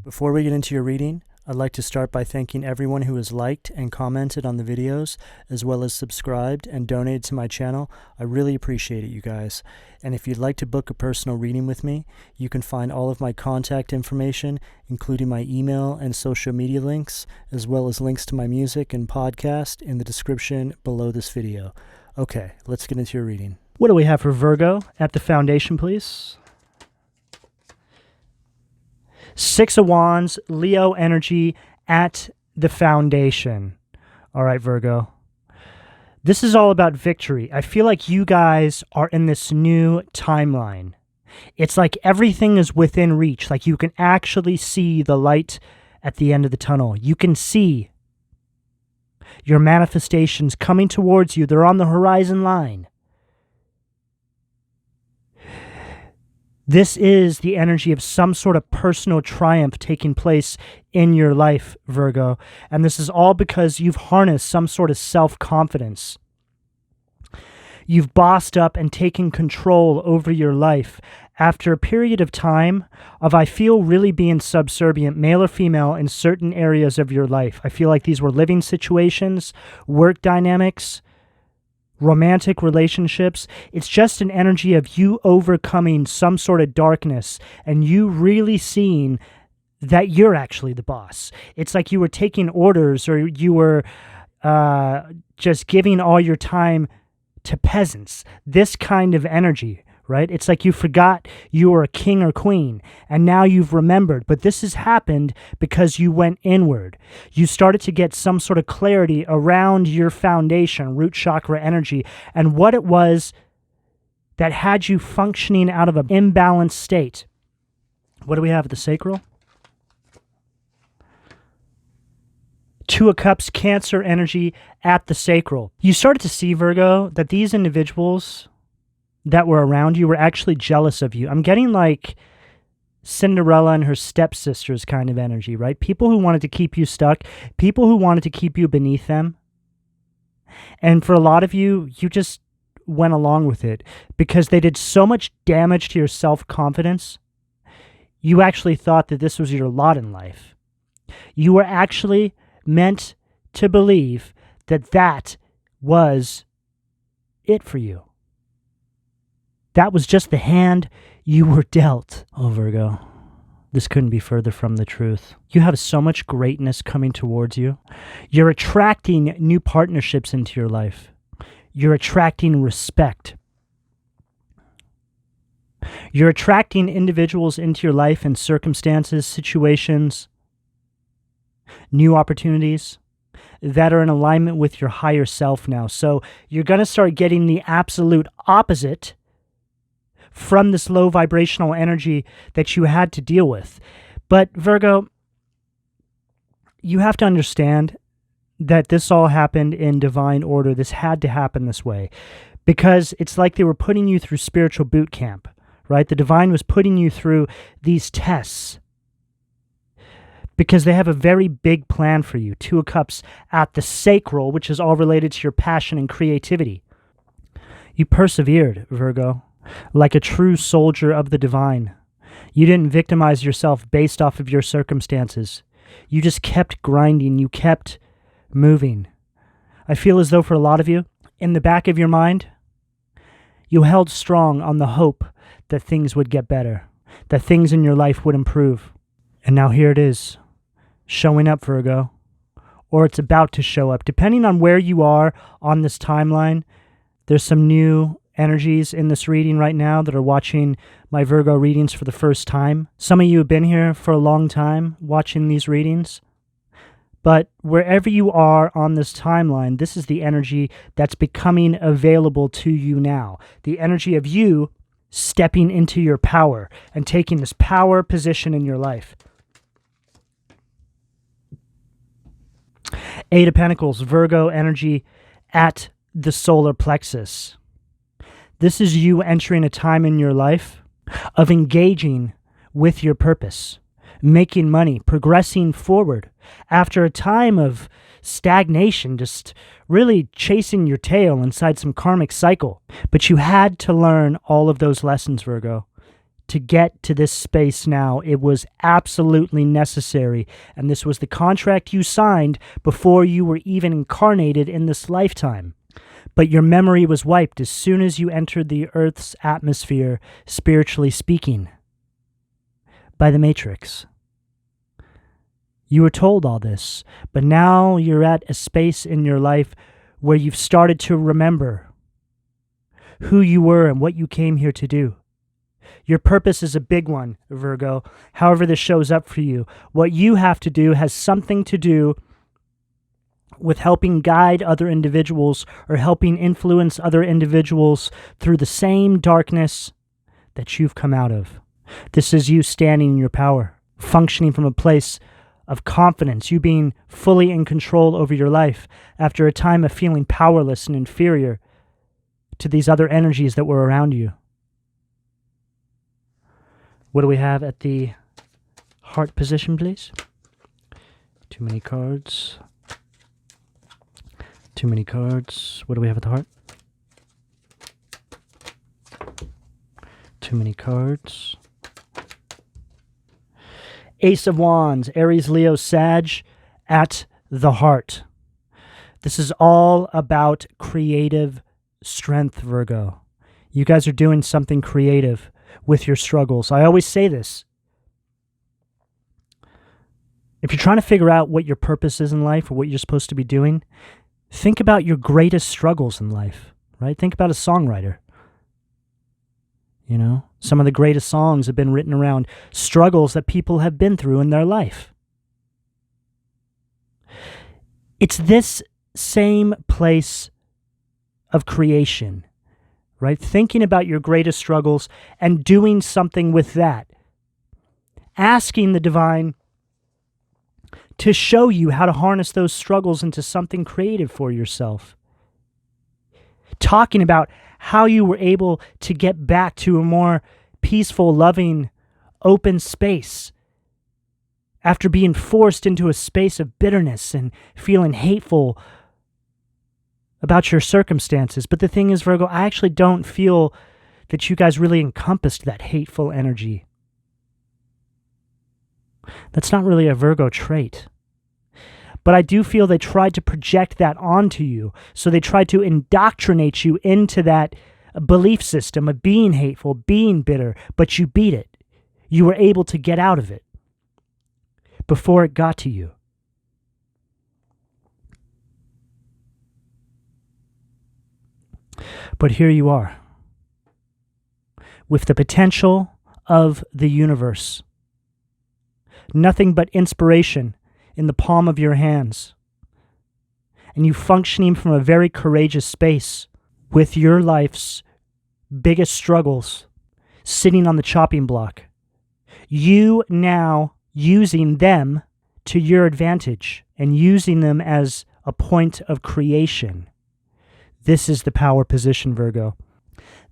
Before we get into your reading, I'd like to start by thanking everyone who has liked and commented on the videos, as well as subscribed and donated to my channel. I really appreciate it, you guys. And if you'd like to book a personal reading with me, you can find all of my contact information, including my email and social media links, as well as links to my music and podcast in the description below this video. Okay, let's get into your reading. What do we have for Virgo at the foundation, please? Six of Wands, Leo energy at the foundation. All right, Virgo. This is all about victory. I feel like you guys are in this new timeline. It's like everything is within reach. Like you can actually see the light at the end of the tunnel. You can see your manifestations coming towards you. They're on the horizon line. This is the energy of some sort of personal triumph taking place in your life, Virgo. And this is all because you've harnessed some sort of self-confidence. You've bossed up and taken control over your life after a period of time of, I feel, really being subservient, male or female, in certain areas of your life. I feel like these were living situations, work dynamics, romantic relationships. It's just an energy of you overcoming some sort of darkness and you really seeing that you're actually the boss. It's like you were taking orders, or you were just giving all your time to peasants. This kind of energy, right? It's like you forgot you were a king or queen, and now you've remembered. But this has happened because you went inward. You started to get some sort of clarity around your foundation, root chakra energy, and what it was that had you functioning out of an imbalanced state. What do we have at the sacral? Two of Cups, Cancer energy at the sacral. You started to see, Virgo, that these individuals that were around you were actually jealous of you. I'm getting like Cinderella and her stepsisters kind of energy, right? People who wanted to keep you stuck, people who wanted to keep you beneath them. And for a lot of you, you just went along with it because they did so much damage to your self-confidence. You actually thought that this was your lot in life. You were actually meant to believe that that was it for you. That was just the hand you were dealt. Oh, Virgo, this couldn't be further from the truth. You have so much greatness coming towards you. You're attracting new partnerships into your life. You're attracting respect. You're attracting individuals into your life and circumstances, situations, new opportunities that are in alignment with your higher self now. So you're going to start getting the absolute opposite from this low vibrational energy that you had to deal with. But Virgo, you have to understand that this all happened in divine order. This had to happen this way because it's like they were putting you through spiritual boot camp, right? The divine was putting you through these tests because they have a very big plan for you. Two of Cups at the sacral, which is all related to your passion and creativity. You persevered, Virgo, like a true soldier of the divine. You didn't victimize yourself based off of your circumstances. You just kept grinding. You kept moving. I feel as though for a lot of you, in the back of your mind, you held strong on the hope that things would get better, that things in your life would improve. And now here it is, showing up, Virgo, or it's about to show up. Depending on where you are on this timeline, there's some new energies in this reading right now that are watching my Virgo readings for the first time. Some of you have been here for a long time watching these readings. But wherever you are on this timeline, this is the energy that's becoming available to you now. The energy of you stepping into your power and taking this power position in your life. Eight of Pentacles, Virgo energy at the solar plexus. This is you entering a time in your life of engaging with your purpose, making money, progressing forward after a time of stagnation, just really chasing your tail inside some karmic cycle. But you had to learn all of those lessons, Virgo, to get to this space now. It was absolutely necessary, and this was the contract you signed before you were even incarnated in this lifetime. But your memory was wiped as soon as you entered the Earth's atmosphere, spiritually speaking, by the Matrix. You were told all this, but now you're at a space in your life where you've started to remember who you were and what you came here to do. Your purpose is a big one, Virgo, however this shows up for you. What you have to do has something to do with helping guide other individuals or helping influence other individuals through the same darkness that you've come out of. This is you standing in your power, functioning from a place of confidence, you being fully in control over your life after a time of feeling powerless and inferior to these other energies that were around you. What do we have at the heart position, please? Too many cards. Too many cards. What do we have at the heart? Too many cards. Ace of Wands, Aries, Leo, Sag at the heart. This is all about creative strength, Virgo. You guys are doing something creative with your struggles. I always say this. If you're trying to figure out what your purpose is in life or what you're supposed to be doing, think about your greatest struggles in life, right? Think about a songwriter. You know, some of the greatest songs have been written around struggles that people have been through in their life. It's this same place of creation, right? Thinking about your greatest struggles and doing something with that. Asking the divine to show you how to harness those struggles into something creative for yourself. Talking about how you were able to get back to a more peaceful, loving, open space after being forced into a space of bitterness and feeling hateful about your circumstances. But the thing is, Virgo, I actually don't feel that you guys really encompassed that hateful energy. That's not really a Virgo trait. But I do feel they tried to project that onto you. So they tried to indoctrinate you into that belief system of being hateful, being bitter, but you beat it. You were able to get out of it before it got to you. But here you are, with the potential of the universe. Nothing but inspiration in the palm of your hands. And you functioning from a very courageous space with your life's biggest struggles sitting on the chopping block. You now using them to your advantage and using them as a point of creation. This is the power position, Virgo.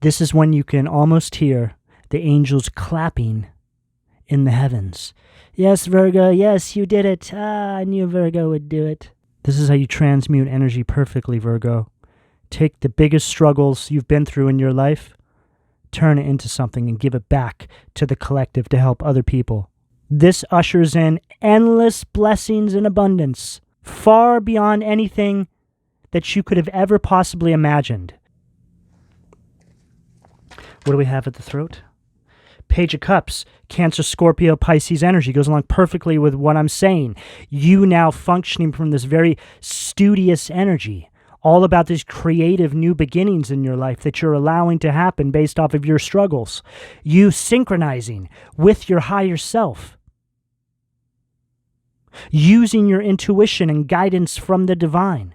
This is when you can almost hear the angels clapping in the heavens. Yes, Virgo, yes, you did it. I knew Virgo would do it. This is how you transmute energy perfectly, Virgo. Take the biggest struggles you've been through in your life, turn it into something and give it back to the collective to help other people. This ushers in endless blessings and abundance, far beyond anything that you could have ever possibly imagined. What do we have at the throat? Page of Cups, Cancer, Scorpio, Pisces energy goes along perfectly with what I'm saying. You now functioning from this very studious energy, all about these creative new beginnings in your life that you're allowing to happen based off of your struggles. You synchronizing with your higher self. Using your intuition and guidance from the divine.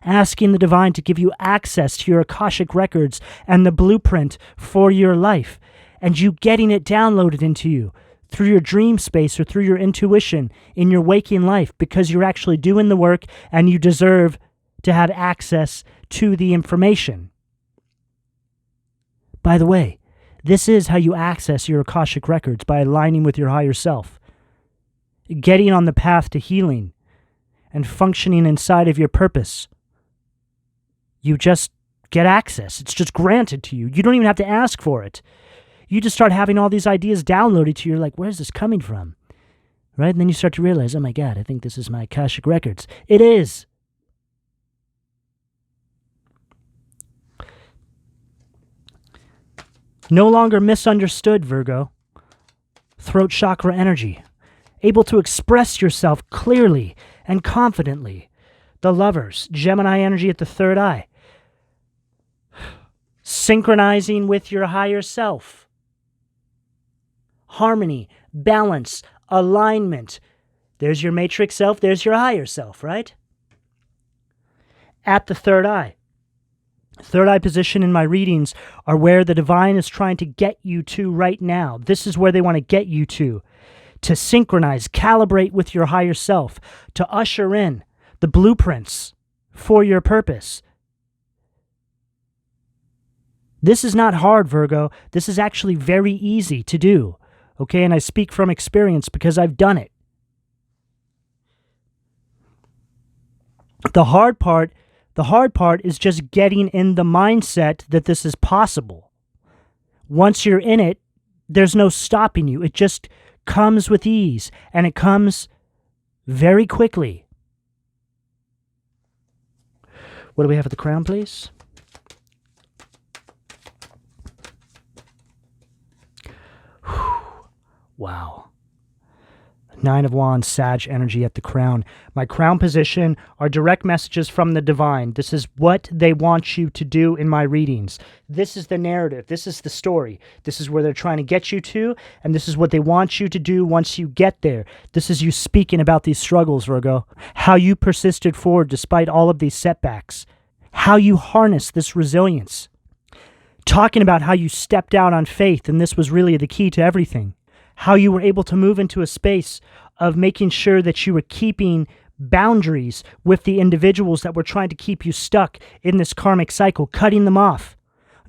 Asking the divine to give you access to your Akashic records and the blueprint for your life. And you getting it downloaded into you through your dream space or through your intuition in your waking life because you're actually doing the work and you deserve to have access to the information. By the way, this is how you access your Akashic records, by aligning with your higher self. Getting on the path to healing and functioning inside of your purpose. You just get access. It's just granted to you. You don't even have to ask for it. You just start having all these ideas downloaded to you. You're like, where's this coming from? Right? And then you start to realize, oh my God, I think this is my Akashic Records. It is. No longer misunderstood, Virgo. Throat chakra energy. Able to express yourself clearly and confidently. The Lovers, Gemini energy at the third eye. Synchronizing with your higher self. Harmony, balance, alignment. There's your matrix self, there's your higher self, right? At the third eye. Third eye position in my readings are where the divine is trying to get you to right now. This is where they want to get you to synchronize, calibrate with your higher self, to usher in the blueprints for your purpose. This is not hard, Virgo. This is actually very easy to do. Okay, and I speak from experience because I've done it. The hard part is just getting in the mindset that this is possible. Once you're in it, there's no stopping you. It just comes with ease, and it comes very quickly. What do we have at the crown, please? Wow. Nine of Wands, Sag energy at the crown. My crown position are direct messages from the divine. This is what they want you to do in my readings. This is the narrative. This is the story. This is where they're trying to get you to, and this is what they want you to do once you get there. This is you speaking about these struggles, Virgo. How you persisted forward despite all of these setbacks. How you harness this resilience. Talking about how you stepped out on faith, and this was really the key to everything. How you were able to move into a space of making sure that you were keeping boundaries with the individuals that were trying to keep you stuck in this karmic cycle, cutting them off,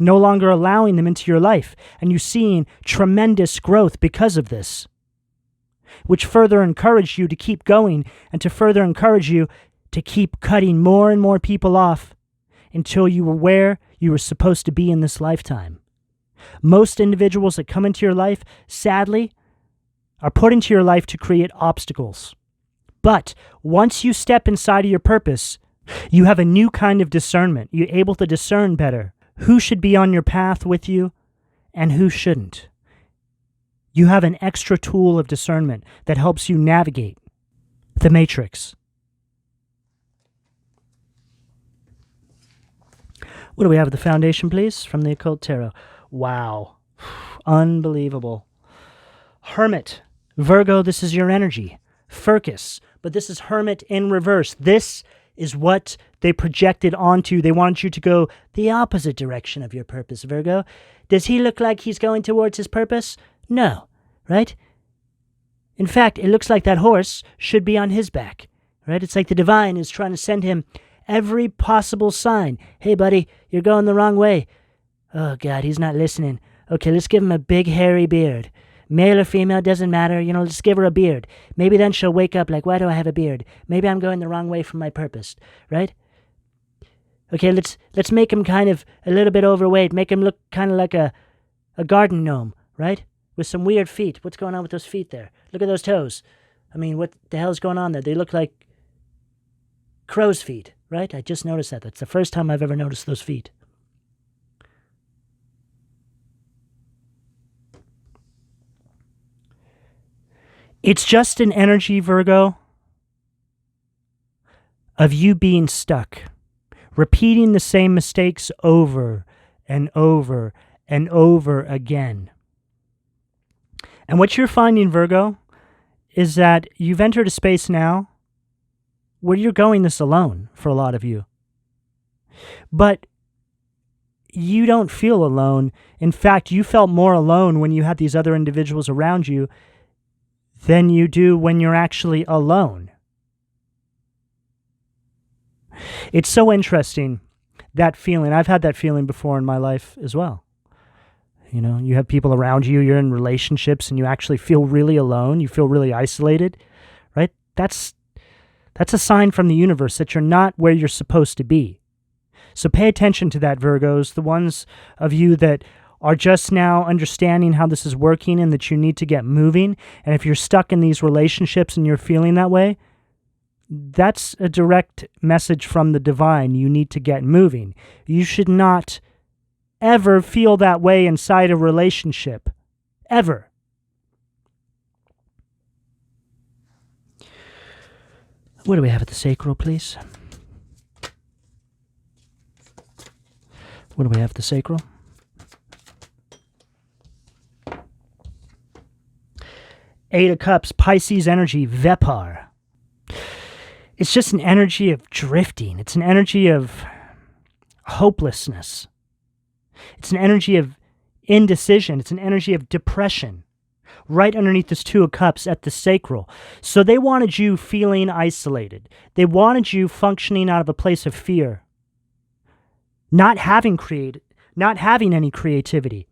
no longer allowing them into your life, and you seeing tremendous growth because of this, which further encouraged you to keep going and to further encourage you to keep cutting more and more people off until you were where you were supposed to be in this lifetime. Most individuals that come into your life, sadly, are put into your life to create obstacles. But once you step inside of your purpose, you have a new kind of discernment. You're able to discern better who should be on your path with you and who shouldn't. You have an extra tool of discernment that helps you navigate the matrix. What do we have at the foundation, please, from the Occult Tarot? Wow. Unbelievable. Hermit. Virgo, this is your energy. Furcus. But this is Hermit in reverse. This is what they projected onto. They wanted you to go the opposite direction of your purpose, Virgo. Does he look like he's going towards his purpose? No. Right? In fact, it looks like that horse should be on his back. Right? It's like the divine is trying to send him every possible sign. Hey, buddy, you're going the wrong way. Oh, God, he's not listening. Okay, let's give him a big hairy beard. Male or female, doesn't matter. Let's give her a beard. Maybe then she'll wake up like, why do I have a beard? Maybe I'm going the wrong way from my purpose, right? Okay, let's make him kind of a little bit overweight. Make him look kind of like a garden gnome, right? With some weird feet. What's going on with those feet there? Look at those toes. I mean, what the hell's going on there? They look like crow's feet, right? I just noticed that. That's the first time I've ever noticed those feet. It's just an energy, Virgo, of you being stuck, repeating the same mistakes over and over and over again. And what you're finding, Virgo, is that you've entered a space now where you're going this alone for a lot of you. But you don't feel alone. In fact, you felt more alone when you had these other individuals around you than you do when you're actually alone. It's so interesting, that feeling. I've had that feeling before in my life as well. You have people around you, you're in relationships, and you actually feel really alone. You feel really isolated, right? That's a sign from the universe that you're not where you're supposed to be. So pay attention to that, Virgos, the ones of you that are just now understanding how this is working and that you need to get moving. And if you're stuck in these relationships and you're feeling that way, that's a direct message from the divine. You need to get moving. You should not ever feel that way inside a relationship. Ever. What do we have at the sacral, please? What do we have at the sacral? Eight of Cups, Pisces energy, Vepar. It's just an energy of drifting. It's an energy of hopelessness. It's an energy of indecision. It's an energy of depression. Right underneath this Two of Cups at the sacral. So they wanted you feeling isolated. They wanted you functioning out of a place of fear. Not having any creativity.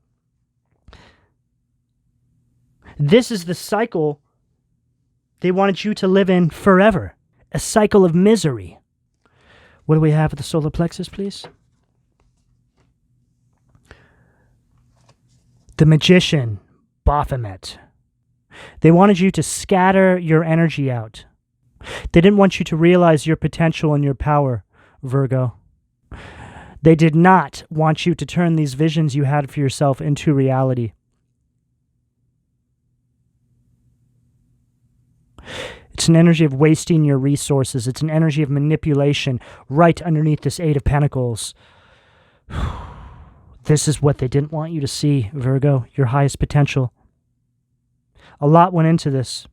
This is the cycle they wanted you to live in forever. A cycle of misery. What do we have at the solar plexus, please? The Magician, Baphomet. They wanted you to scatter your energy out. They didn't want you to realize your potential and your power, Virgo. They did not want you to turn these visions you had for yourself into reality. It's an energy of wasting your resources. It's an energy of manipulation right underneath this Eight of Pentacles. This is what they didn't want you to see, Virgo, your highest potential. A lot went into this.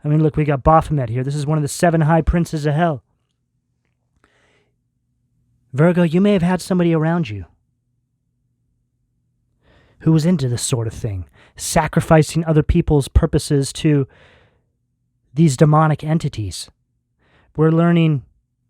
I mean, look, we got Baphomet here. This is one of the 7 high princes of hell. Virgo, you may have had somebody around you who was into this sort of thing, sacrificing other people's purposes to these demonic entities. We're learning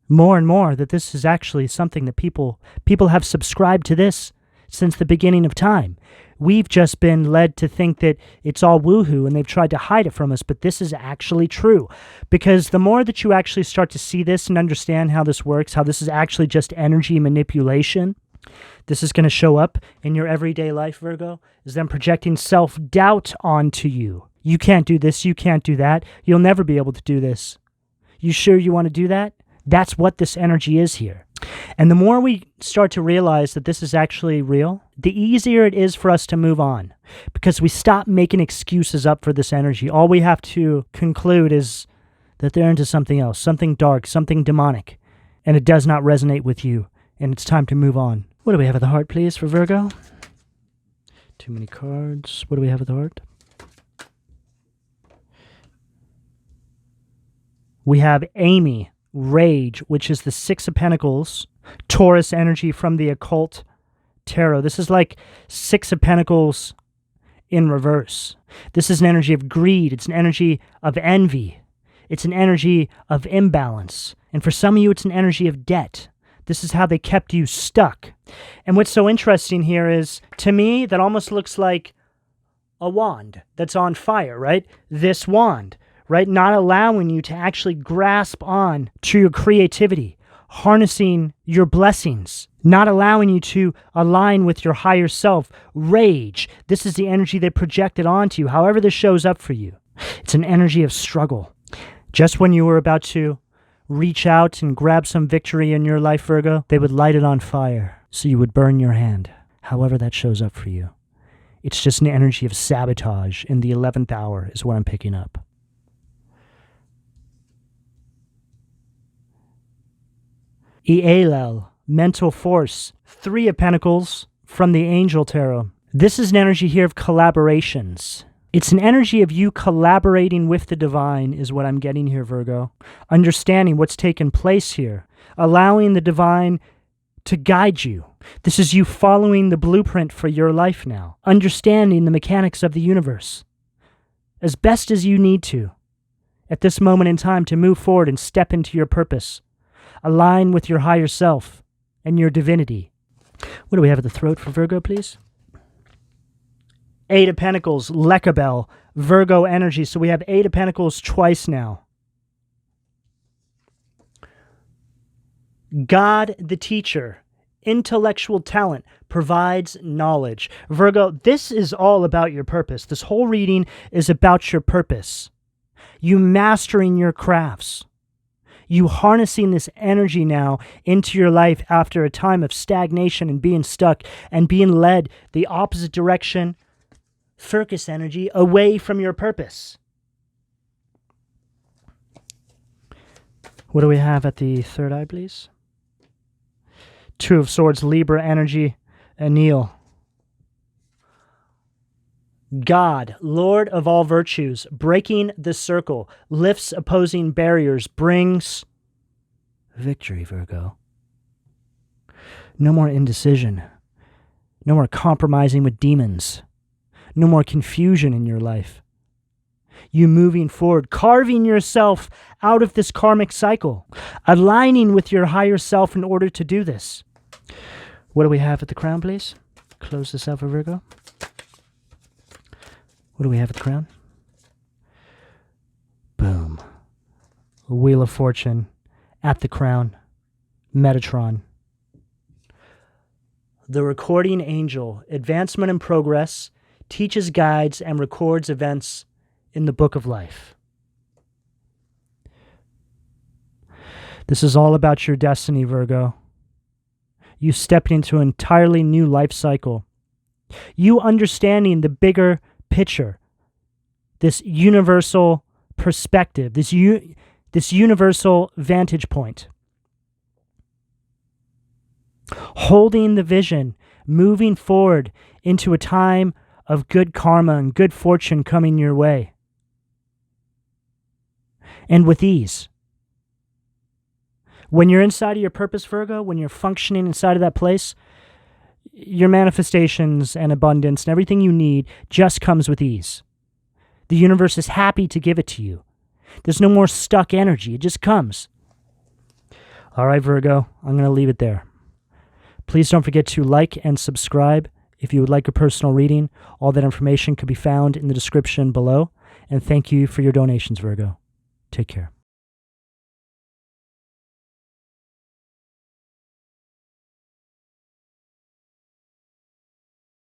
more and more that this is actually something that people have subscribed to this since the beginning of time. We've just been led to think that it's all woohoo and they've tried to hide it from us, but this is actually true. Because the more that you actually start to see this and understand how this works, how this is actually just energy manipulation, this is going to show up in your everyday life, Virgo, is them projecting self-doubt onto you. You can't do this, you can't do that, you'll never be able to do this. You sure you want to do that? That's what this energy is here. And the more we start to realize that this is actually real, the easier it is for us to move on. Because we stop making excuses up for this energy. All we have to conclude is that they're into something else, something dark, something demonic. And it does not resonate with you. And it's time to move on. What do we have at the heart, please, for Virgo? Too many cards. What do we have at the heart? We have Amy. Rage, which is the 6 of Pentacles, Taurus energy from the Occult Tarot. This is like 6 of Pentacles in reverse. This is an energy of greed. It's an energy of envy. It's an energy of imbalance. And for some of you, it's an energy of debt. This is how they kept you stuck. And what's so interesting here is, to me, that almost looks like a wand that's on fire, right? This wand. Right? Not allowing you to actually grasp on to your creativity, harnessing your blessings, not allowing you to align with your higher self. Rage. This is the energy they projected onto you, however this shows up for you. It's an energy of struggle. Just when you were about to reach out and grab some victory in your life, Virgo, they would light it on fire so you would burn your hand, however that shows up for you. It's just an energy of sabotage in the 11th hour is what I'm picking up. Elel, mental force, 3 of Pentacles from the Angel Tarot. This is an energy here of collaborations. It's an energy of you collaborating with the divine is what I'm getting here, Virgo. Understanding what's taken place here. Allowing the divine to guide you. This is you following the blueprint for your life now. Understanding the mechanics of the universe. As best as you need to. At this moment in time to move forward and step into your purpose. Align with your higher self and your divinity. What do we have at the throat for Virgo, please? 8 of Pentacles, Lekabel, Virgo energy. So we have 8 of Pentacles twice now. God the teacher, intellectual talent provides knowledge. Virgo, this is all about your purpose. This whole reading is about your purpose. You mastering your crafts. You harnessing this energy now into your life after a time of stagnation and being stuck and being led the opposite direction, focus energy, away from your purpose. What do we have at the third eye, please? Two of Swords, Libra energy, Anil. God, Lord of all virtues, breaking the circle, lifts opposing barriers, brings victory, Virgo. No more indecision. No more compromising with demons. No more confusion in your life. You moving forward, carving yourself out of this karmic cycle, aligning with your higher self in order to do this. What do we have at the crown, please? Close this out for Virgo. What do we have at the crown? Boom. Wheel of Fortune at the crown. Metatron. The recording angel, advancement and progress, teaches, guides, and records events in the book of life. This is all about your destiny, Virgo. You stepping into an entirely new life cycle. You understanding the bigger picture, this universal perspective, this universal vantage point. Holding the vision, moving forward into a time of good karma and good fortune coming your way. And with ease. When you're inside of your purpose, Virgo, when you're functioning inside of that place, your manifestations and abundance and everything you need just comes with ease. The universe is happy to give it to you. There's no more stuck energy. It just comes. All right, Virgo, I'm going to leave it there. Please don't forget to like and subscribe. If you would like a personal reading, all that information could be found in the description below. And thank you for your donations, Virgo. Take care.